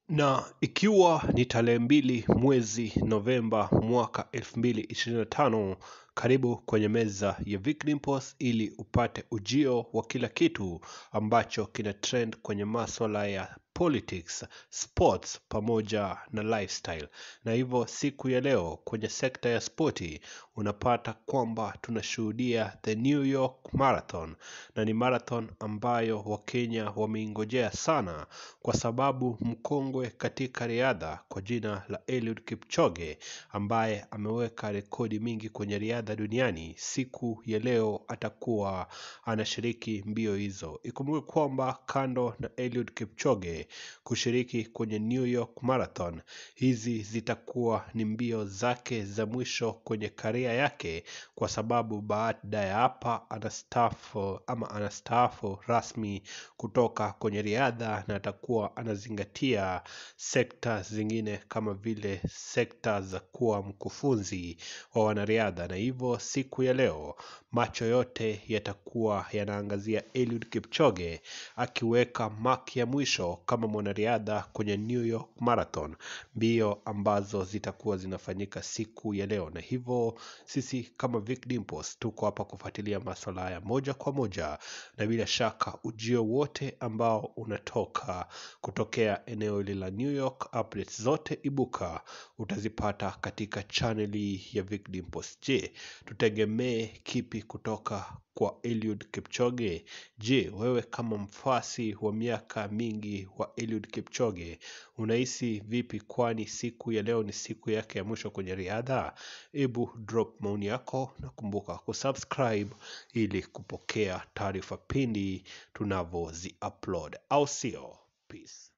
Na ikiwa ni tarehe 2 mwezi Novemba mwaka 2025, karibu kwenye meza ya Vic Dimples ili upate ujio wa kila kitu ambacho kina trend kwenye masuala ya politics, sports pamoja na lifestyle. Na hivyo siku ya leo kwenye sekta ya spoti unapata kwamba tunashuhudia the New York Marathon, na ni marathon ambayo Wakenya wameingojea sana kwa sababu mkongwe katika riadha kwa jina la Eliud Kipchoge ambaye ameweka rekodi mingi kwenye riadha duniani, siku ya leo atakuwa anashiriki mbio hizo. Ikumbuke kwamba kando na Eliud Kipchoge kushiriki kwenye New York Marathon, hizi zitakuwa ni mbio zake za mwisho kwenye karia yake, kwa sababu baada ya hapa anastaafu rasmi kutoka kwenye riadha na atakuwa anazingatia sekta zingine kama vile sekta za kuwa mkufunzi wa wanariadha. Na hivyo siku ya leo macho yote yatakuwa yanaangazia Eliud Kipchoge akiweka mark ya mwisho kama mwanariadha kwenye New York Marathon, mbio ambazo zitakuwa zinafanyika siku ya leo. Na hivyo sisi kama Vic Dimples tuko hapa kufuatilia masuala haya moja kwa moja, na bila shaka ujio wote ambao unatoka kutokea eneo hili la New York, updates zote ibuka utazipata katika chaneli ya Vic Dimples. Je, tutegemee kipi kutoka kwa Eliud Kipchoge? Je, wewe kama mfasi wa miaka mingi wa Eliud Kipchoge unahisi vipi, kwani siku ya leo ni siku yake ya mwisho kwenye riadha? Ebu drop maoni yako na kumbuka kusubscribe ili kupokea taarifa pindi tunavyozi upload, au sio? Peace.